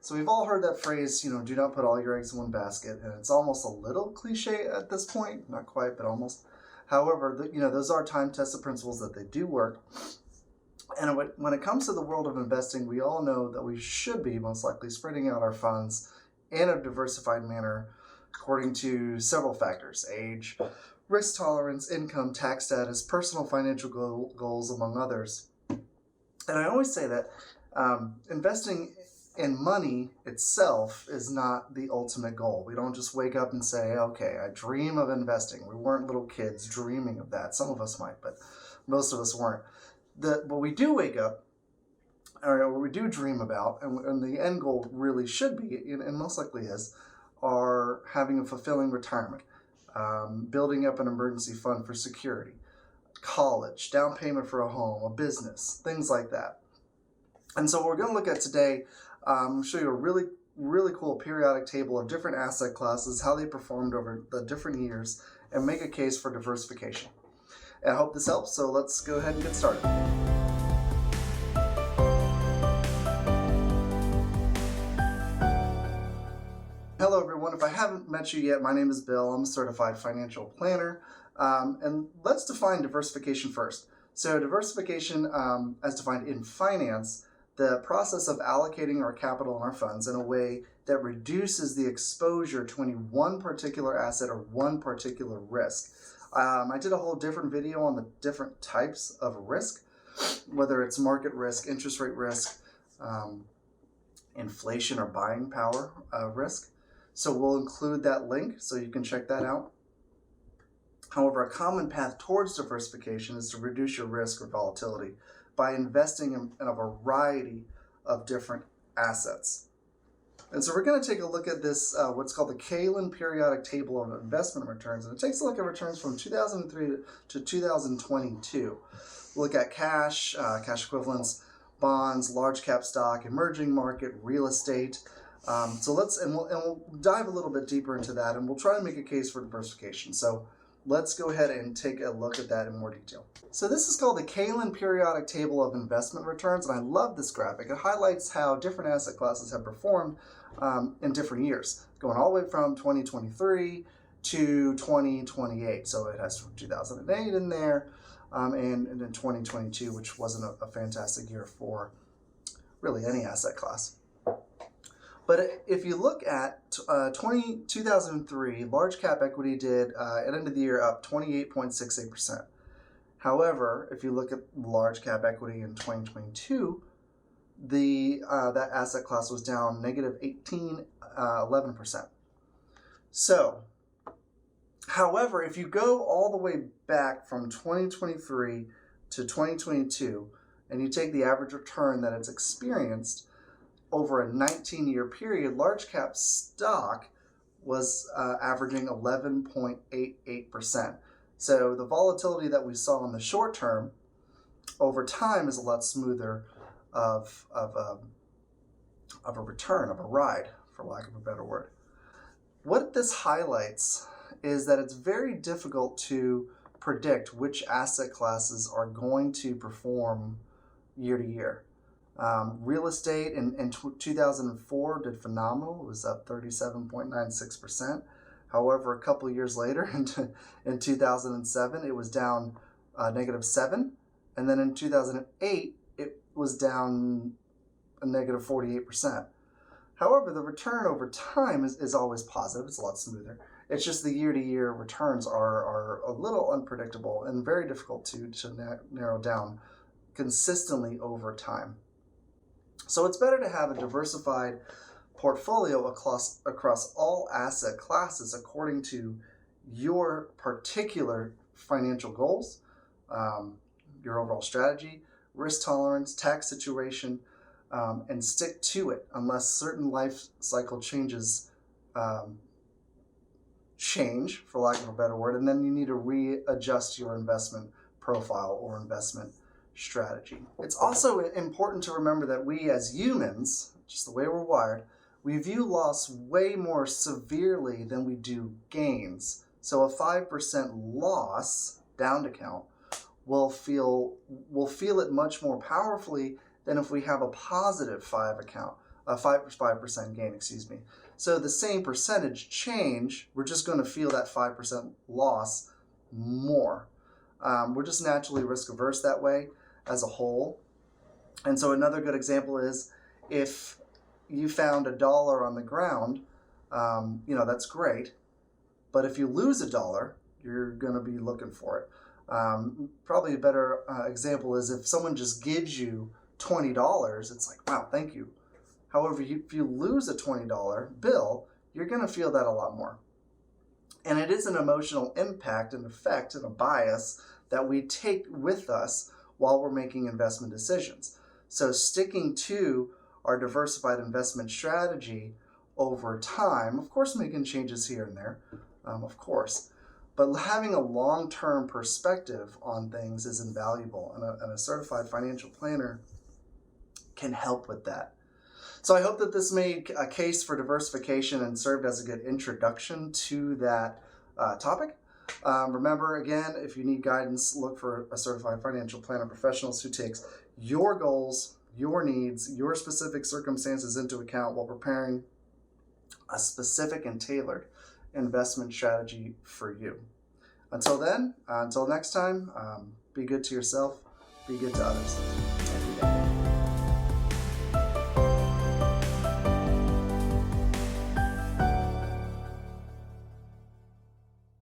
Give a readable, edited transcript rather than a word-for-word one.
So we've all heard that phrase, do not put all your eggs in one basket, and it's almost a little cliche at this point, not quite, but almost. However, those are time-tested principles that they do work. And when it comes to the world of investing, we all know that we should be most likely spreading out our funds in a diversified manner according to several factors: age, risk tolerance, income, tax status, personal financial goals, among others. And I always say that investing in money itself is not the ultimate goal. We don't just wake up and say, okay, I dream of investing. We weren't little kids dreaming of that. Some of us might, but most of us weren't. What we do wake up, or what we do dream about, and the end goal really should be, and most likely is, are having a fulfilling retirement, building up an emergency fund for security, college, down payment for a home, a business, things like that. And so what we're going to look at today, I'll show you a really cool periodic table of different asset classes, how they performed over the different years, and make a case for diversification. And I hope this helps, so let's go ahead and get started. Hello everyone, if I haven't met you yet, my name is Bill. I'm a certified financial planner. And let's define diversification first. So diversification, as defined in finance, the process of allocating our capital and our funds in a way that reduces the exposure to any one particular asset or one particular risk. I did a whole different video on the different types of risk, whether it's market risk, interest rate risk, inflation or buying power risk. So we'll include that link so you can check that out. However, a common path towards diversification is to reduce your risk or volatility by investing in a variety of different assets. And so we're going to take a look at this, what's called the Callen periodic table of investment returns. And it takes a look at returns from 2003 to 2022. We'll look at cash, cash equivalents, bonds, large cap stock, emerging market, real estate. We'll dive a little bit deeper into that, and we'll try to make a case for diversification. So let's go ahead and take a look at that in more detail. So this is called the Callen periodic table of investment returns, and I love this graphic. It highlights how different asset classes have performed in different years, going all the way from 2023 to 2028. So it has 2008 in there, and then 2022, which wasn't a fantastic year for really any asset class. But if you look at 2003, large cap equity did, it ended the year up 28.68%. However, if you look at large cap equity in 2022, that asset class was down negative 11%. So, however, if you go all the way back from 2023 to 2022, and you take the average return that it's experienced over a 19-year period, large cap stock was averaging 11.88%. So the volatility that we saw in the short term over time is a lot smoother of a return, of a ride, for lack of a better word. What this highlights is that it's very difficult to predict which asset classes are going to perform year to year. Real estate in 2004 did phenomenal. It was up 37.96%. However, a couple of years later, in 2007, it was down -7%. And then in 2008, it was down a -48%. However, the return over time is always positive. It's a lot smoother. It's just the year-to-year returns are a little unpredictable and very difficult to narrow down consistently over time. So it's better to have a diversified portfolio across all asset classes according to your particular financial goals, your overall strategy, risk tolerance, tax situation, and stick to it unless certain life cycle changes change, for lack of a better word, and then you need to readjust your investment profile or investment strategy. It's also important to remember that we as humans, just the way we're wired, we view loss way more severely than we do gains. So a 5% loss, down to count, we'll feel it much more powerfully than if we have a positive 5 5% gain, excuse me. So the same percentage change, we're just going to feel that 5% loss more. We're just naturally risk averse that way as a whole. And so another good example is if you found $1 on the ground, that's great. But if you lose $1, you're going to be looking for it. Probably a better example is if someone just gives you $20, it's like, wow, thank you. However, if you lose a $20 bill, you're going to feel that a lot more. And it is an emotional impact, an effect, and a bias that we take with us while we're making investment decisions. So sticking to our diversified investment strategy over time, of course making changes here and there, of course, but having a long-term perspective on things is invaluable, and a certified financial planner can help with that. So I hope that this made a case for diversification and served as a good introduction to that topic. Remember, again, if you need guidance, look for a certified financial planner professionals who takes your goals, your needs, your specific circumstances into account while preparing a specific and tailored investment strategy for you. Until then, until next time, be good to yourself, be good to others.